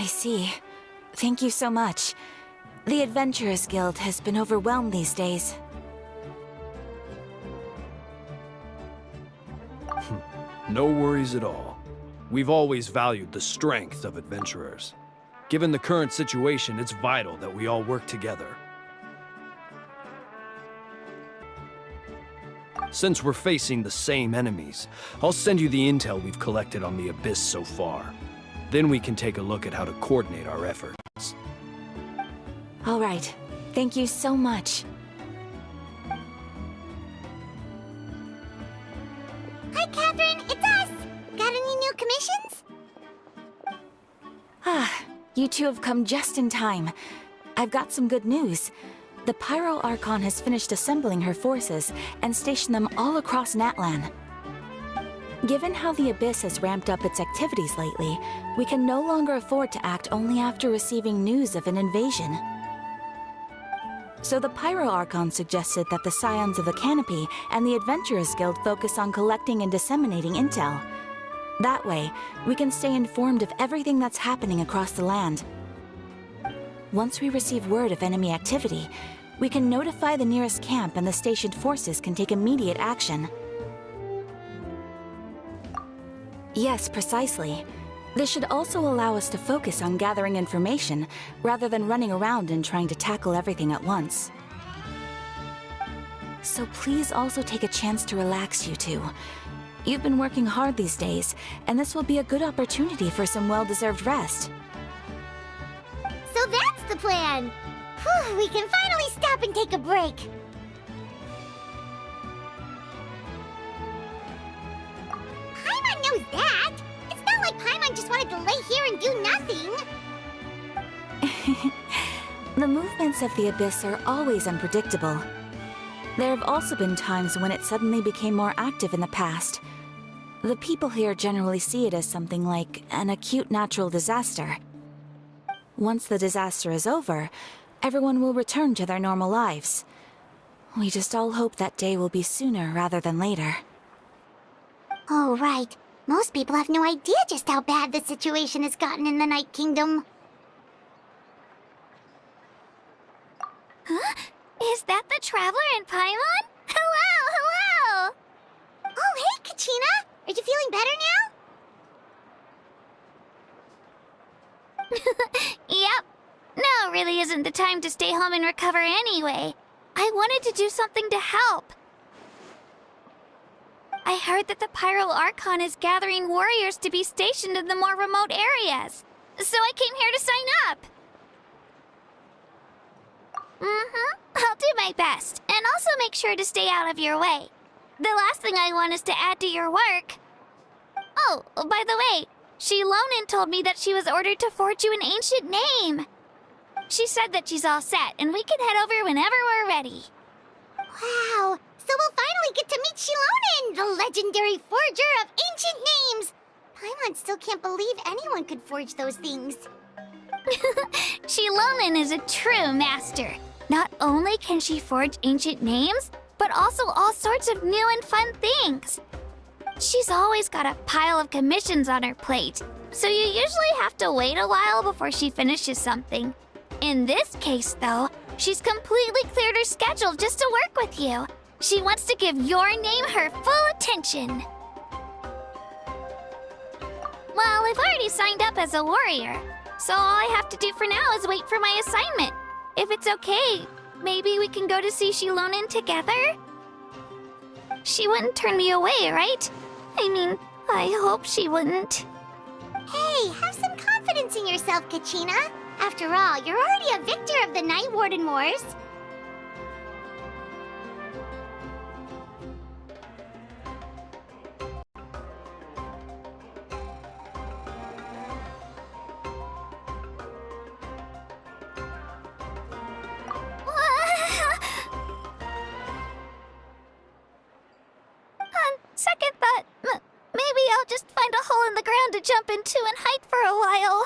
I see. Thank you so much. The Adventurers Guild has been overwhelmed these days. No worries at all. We've always valued the strength of adventurers. Given the current situation, it's vital that we all work together. Since we're facing the same enemies, I'll send you the intel we've collected on the Abyss so far. Then we can take a look at how to coordinate our efforts. All right. Thank you so much. Hi, Catherine. It's us. Got any new commissions? You two have come just in time. I've got some good news. The Pyro Archon has finished assembling her forces and stationed them all across Natlan. Given how the Abyss has ramped up its activities lately, we can no longer afford to act only after receiving news of an invasion. So the Pyro Archon suggested that the Scions of the Canopy and the Adventurers Guild focus on collecting and disseminating intel. That way, we can stay informed of everything that's happening across the land. Once we receive word of enemy activity, we can notify the nearest camp and the stationed forces can take immediate action. Yes, precisely. This should also allow us to focus on gathering information, rather than running around and trying to tackle everything at once. So please also take a chance to relax, you two. You've been working hard these days, and this will be a good opportunity for some well-deserved rest. So that's the plan! Whew, we can finally stop and take a break! Paimon knows that! It's not like Paimon just wanted to lay here and do nothing! The movements of the Abyss are always unpredictable. There have also been times when it suddenly became more active in the past. The people here generally see it as something like an acute natural disaster. Once the disaster is over, everyone will return to their normal lives. We just all hope that day will be sooner rather than later. Oh, right. Most people have no idea just how bad the situation has gotten in the Night Kingdom. Huh? Is that the Traveler in Paimon? Hello, hello! Oh, hey, Kachina! Are you feeling better now? Yep. Now really isn't the time to stay home and recover anyway. I wanted to do something to help. I heard that the Pyro Archon is gathering warriors to be stationed in the more remote areas. So I came here to sign up. I'll do my best, and also make sure to stay out of your way. The last thing I want is to add to your work. Oh, by the way, Shilonin told me that she was ordered to forge you an ancient name. She said that she's all set, and we can head over whenever we're ready. Wow, so we'll finally get to meet Shilonin, the legendary forger of ancient names. Paimon still can't believe anyone could forge those things. Shilonin is a true master. Not only can she forge ancient names, but also all sorts of new and fun things. She's always got a pile of commissions on her plate, so you usually have to wait a while before she finishes something. In this case, though, she's completely cleared her schedule just to work with you. She wants to give your name her full attention. Well, I've already signed up as a warrior, so all I have to do for now is wait for my assignment. If it's okay, maybe we can go to see Shilonin together? She wouldn't turn me away, right? I mean, I hope she wouldn't. Hey, have some confidence in yourself, Kachina. After all, you're already a victor of the Night Warden Wars. Second thought, maybe I'll just find a hole in the ground to jump into and hide for a while.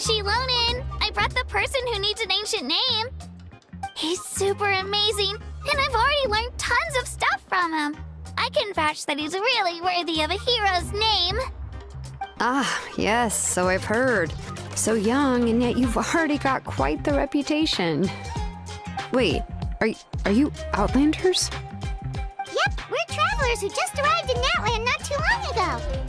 Shilonin, I brought the person who needs an ancient name. He's super amazing, and I've already learned tons of stuff from him. I can vouch that he's really worthy of a hero's name. Ah, yes, so I've heard. So young, and yet you've already got quite the reputation. Wait, are you Outlanders? Yep, we're travelers who just arrived in Natland not too long ago.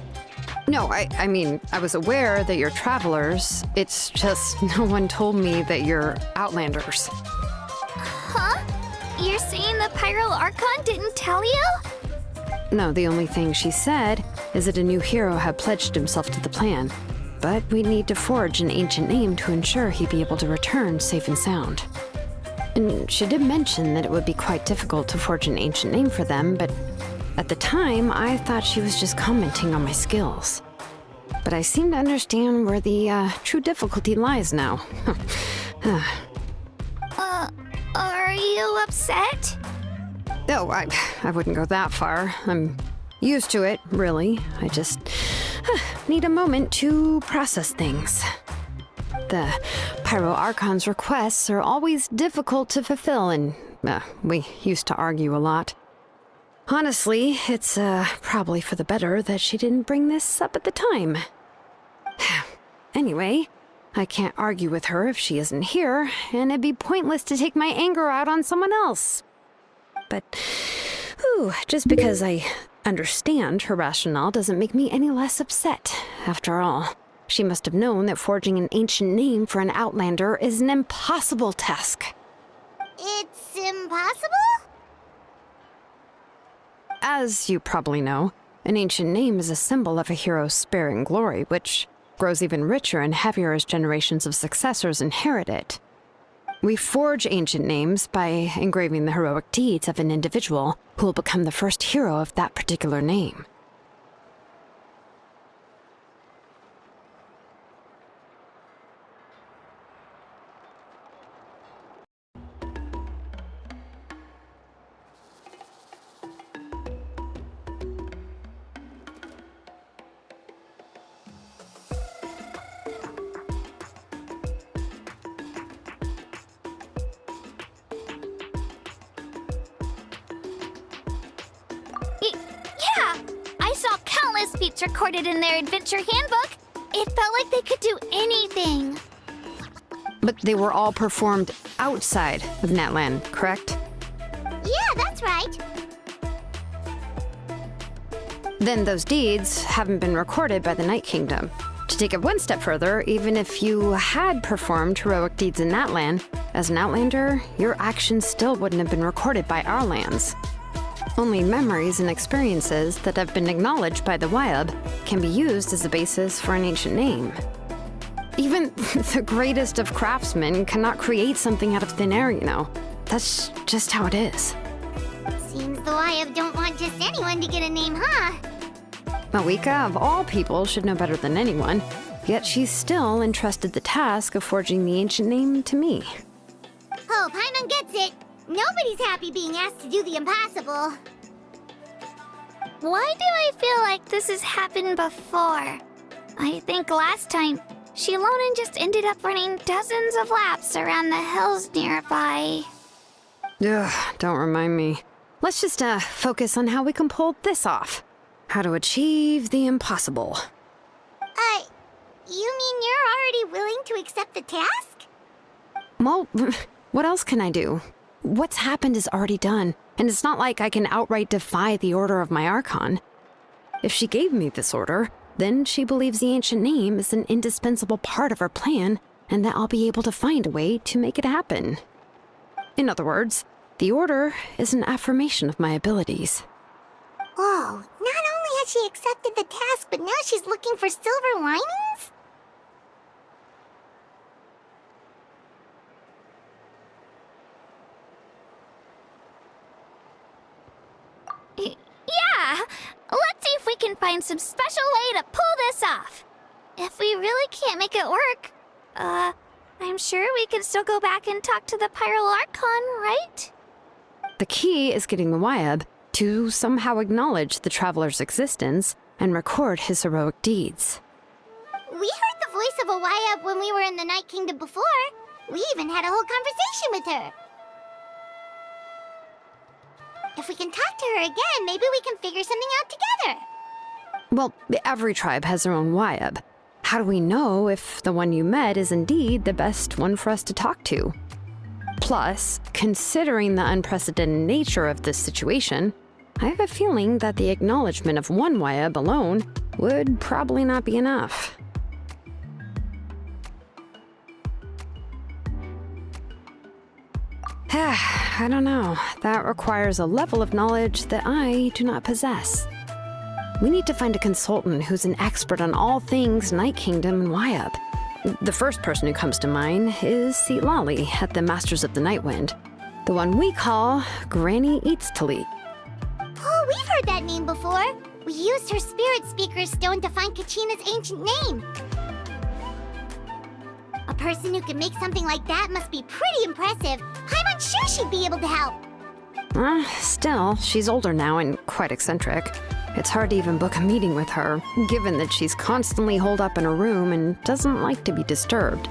No, I mean, I was aware that you're travelers. It's just no one told me that you're Outlanders. Huh? You're saying the Pyro Archon didn't tell you? No, the only thing she said is that a new hero had pledged himself to the plan. But we'd need to forge an ancient name to ensure he'd be able to return safe and sound. And she did mention that it would be quite difficult to forge an ancient name for them, but at the time, I thought she was just commenting on my skills. But I seem to understand where the true difficulty lies now. Are you upset? No, I wouldn't go that far. I'm used to it, really. I just need a moment to process things. The Pyro Archon's requests are always difficult to fulfill, and we used to argue a lot. Honestly, it's probably for the better that she didn't bring this up at the time. Anyway, I can't argue with her if she isn't here, and it'd be pointless to take my anger out on someone else. But, just because I understand her rationale doesn't make me any less upset. After all, she must have known that forging an ancient name for an Outlander is an impossible task. It's impossible? As you probably know, an ancient name is a symbol of a hero's spirit and glory, which grows even richer and heavier as generations of successors inherit it. We forge ancient names by engraving the heroic deeds of an individual who will become the first hero of that particular name. Yeah! I saw countless feats recorded in their adventure handbook. It felt like they could do anything. But they were all performed outside of Natland, correct? Yeah, that's right. Then those deeds haven't been recorded by the Night Kingdom. To take it one step further, even if you had performed heroic deeds in Natland, as an Outlander, your actions still wouldn't have been recorded by our lands. Only memories and experiences that have been acknowledged by the Wyab can be used as a basis for an ancient name. Even the greatest of craftsmen cannot create something out of thin air, you know. That's just how it is. Seems the Wyab don't want just anyone to get a name, huh? Mawika, of all people, should know better than anyone, yet she's still entrusted the task of forging the ancient name to me. Oh, Paimon gets it. Nobody's happy being asked to do the impossible. Why do I feel like this has happened before? I think last time, Shilonin just ended up running dozens of laps around the hills nearby. Ugh, don't remind me. Let's just focus on how we can pull this off. How to achieve the impossible. You mean you're already willing to accept the task? Well, what else can I do? What's happened is already done, and it's not like I can outright defy the order of my Archon. If she gave me this order, then she believes the ancient name is an indispensable part of her plan, and that I'll be able to find a way to make it happen. In other words, the order is an affirmation of my abilities. Whoa, not only has she accepted the task, but now she's looking for silver linings? Yeah! Let's see if we can find some special way to pull this off. If we really can't make it work, I'm sure we can still go back and talk to the Pyro Archon, right? The key is getting the Wyab to somehow acknowledge the traveler's existence and record his heroic deeds. We heard the voice of a Wyatt when we were in the Night Kingdom before. We even had a whole conversation with her. If we can talk to her again, maybe we can figure something out together. Well, every tribe has their own Wyatt. How do we know if the one you met is indeed the best one for us to talk to? Plus, considering the unprecedented nature of this situation, I have a feeling that the acknowledgement of one Wyatt alone would probably not be enough. I don't know. That requires a level of knowledge that I do not possess. We need to find a consultant who's an expert on all things Night Kingdom and Wyatt. The first person who comes to mind is Lolly at the Masters of the Nightwind, the one we call Granny Eats Talit. Oh, we've heard that name before. We used her Spirit Speaker Stone to find Kachina's ancient name. A person who can make something like that must be pretty impressive. I'm unsure she'd be able to help. Still, she's older now and quite eccentric. It's hard to even book a meeting with her, given that she's constantly holed up in her room and doesn't like to be disturbed.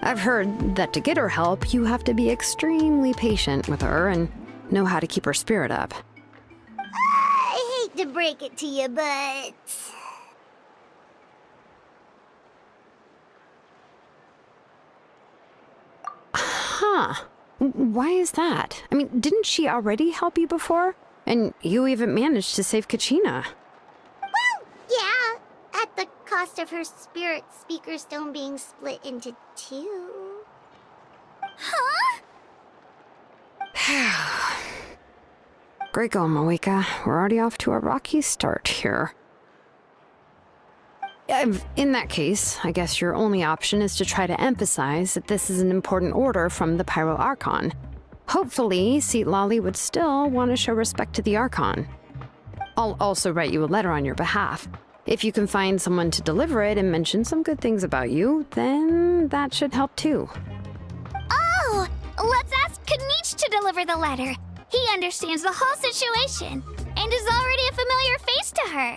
I've heard that to get her help, you have to be extremely patient with her and know how to keep her spirit up. I hate to break it to you, but... Huh. Why is that? I mean, didn't she already help you before? And you even managed to save Kachina. Well, yeah. At the cost of her Spirit Speaker Stone being split into two. Huh? Great going, Moeka. We're already off to a rocky start here. In that case, I guess your only option is to try to emphasize that this is an important order from the Pyro Archon. Hopefully, Seat Lolly would still want to show respect to the Archon. I'll also write you a letter on your behalf. If you can find someone to deliver it and mention some good things about you, then that should help too. Oh, let's ask Kanich to deliver the letter. He understands the whole situation and is already a familiar face to her.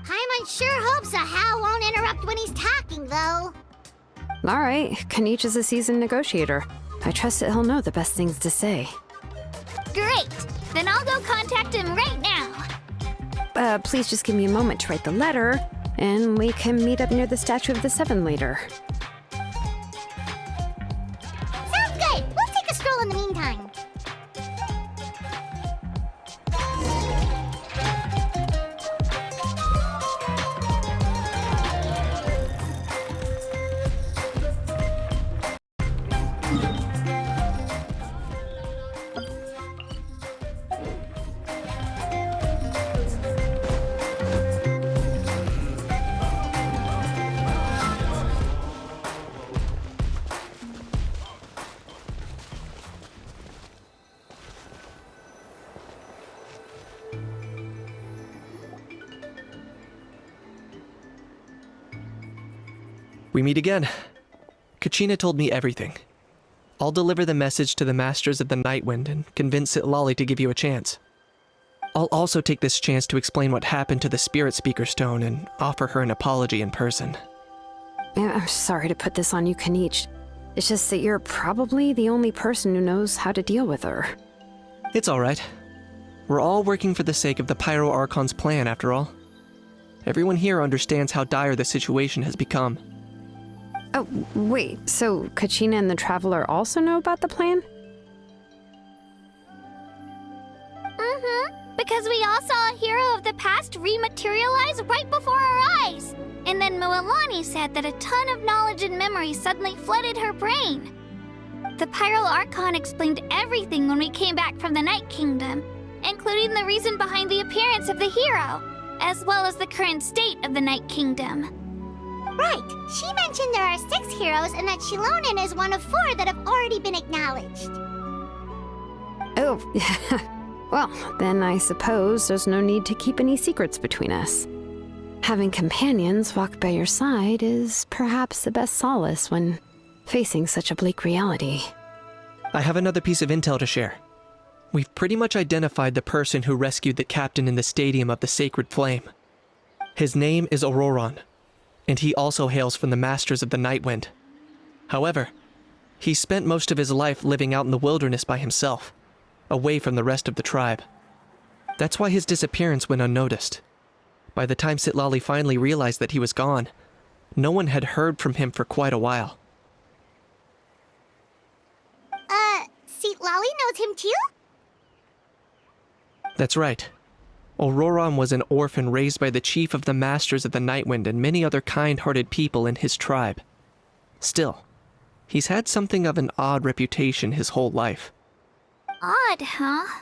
Paimon sure hopes a Hal won't interrupt when he's talking, though. All right, Kanich is a seasoned negotiator. I trust that he'll know the best things to say. Great! Then I'll go contact him right now. Please just give me a moment to write the letter, and we can meet up near the Statue of the Seven later. Sounds good! We'll take a stroll in the meantime. We meet again. Kachina told me everything. I'll deliver the message to the Masters of the Nightwind and convince Lolly to give you a chance. I'll also take this chance to explain what happened to the Spirit Speaker Stone and offer her an apology in person. I'm sorry to put this on you, Kanich. It's just that you're probably the only person who knows how to deal with her. It's all right. We're all working for the sake of the Pyro Archon's plan, after all. Everyone here understands how dire the situation has become. Oh, wait, so Kachina and the Traveler also know about the plan? Because we all saw a hero of the past rematerialize right before our eyes. And then Mualani said that a ton of knowledge and memory suddenly flooded her brain. The Pyro Archon explained everything when we came back from the Night Kingdom, including the reason behind the appearance of the hero, as well as the current state of the Night Kingdom. Right. She mentioned there are 6 heroes and that Shilonen is one of 4 that have already been acknowledged. Oh, well, then I suppose there's no need to keep any secrets between us. Having companions walk by your side is perhaps the best solace when facing such a bleak reality. I have another piece of intel to share. We've pretty much identified the person who rescued the captain in the Stadium of the Sacred Flame. His name is Auroron, and he also hails from the Masters of the Night Wind. However, he spent most of his life living out in the wilderness by himself, away from the rest of the tribe. That's why his disappearance went unnoticed. By the time Sitlali finally realized that he was gone, no one had heard from him for quite a while. Sitlali knows him too? That's right. Auroron was an orphan raised by the chief of the Masters of the Nightwind and many other kind-hearted people in his tribe. Still, he's had something of an odd reputation his whole life. Odd, huh?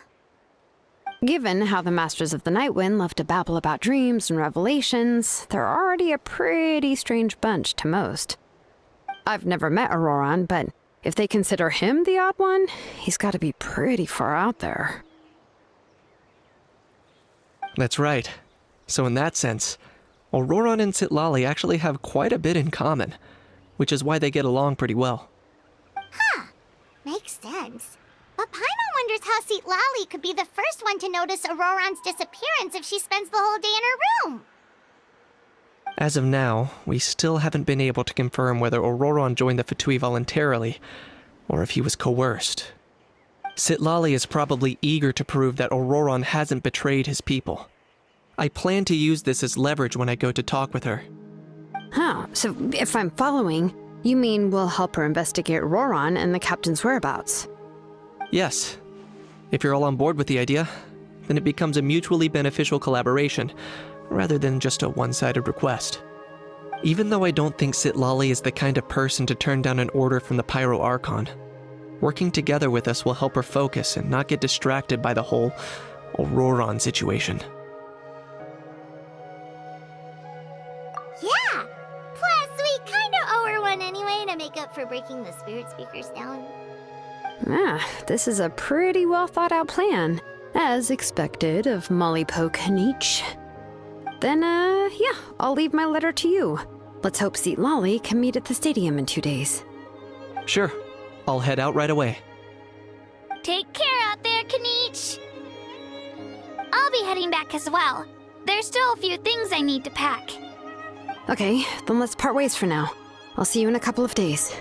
Given how the Masters of the Nightwind love to babble about dreams and revelations, they're already a pretty strange bunch to most. I've never met Auroron, but if they consider him the odd one, he's got to be pretty far out there. That's right. So in that sense, Auroron and Sitlali actually have quite a bit in common, which is why they get along pretty well. Makes sense. But Paimon wonders how Sitlali could be the first one to notice Auroron's disappearance if she spends the whole day in her room. As of now, we still haven't been able to confirm whether Auroron joined the Fatui voluntarily, or if he was coerced. Sitlali is probably eager to prove that Auroron hasn't betrayed his people. I plan to use this as leverage when I go to talk with her. Oh, so if I'm following, you mean we'll help her investigate Auroron and the captain's whereabouts? Yes. If you're all on board with the idea, then it becomes a mutually beneficial collaboration, rather than just a one-sided request. Even though I don't think Sitlali is the kind of person to turn down an order from the Pyro Archon, working together with us will help her focus and not get distracted by the whole Auroron situation. Yeah! Plus, we kinda owe her one anyway to make up for breaking the spirit speakers down. This is a pretty well thought out plan, as expected of Molly Poke Nietzsche. Then, yeah, I'll leave my letter to you. Let's hope Sitlali can meet at the stadium in 2 days. Sure, I'll head out right away. Take care out there, Kanich. I'll be heading back as well. There's still a few things I need to pack. Okay, then let's part ways for now. I'll see you in a couple of days.